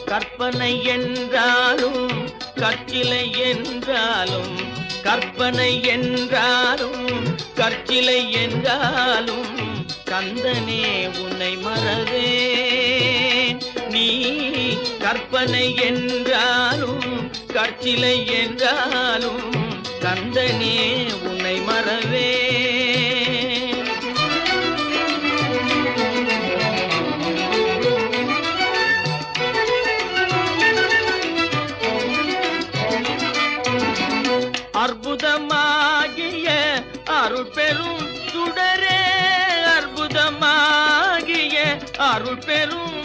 கற்பனை என்றாலும் கற்சிலை என்றாலும் கற்பனை என்றாலும் கற்சிலை என்றாலும் கந்தனே உன்னை மறவேன். நீ கற்பனை என்றாலும் கற்சிலை என்றாலும் கந்தனே உன்னை மறவேன். அற்புதமாகிய அருள் பெரும் சுடரே, அற்புதமாகிய அருள் பெரும்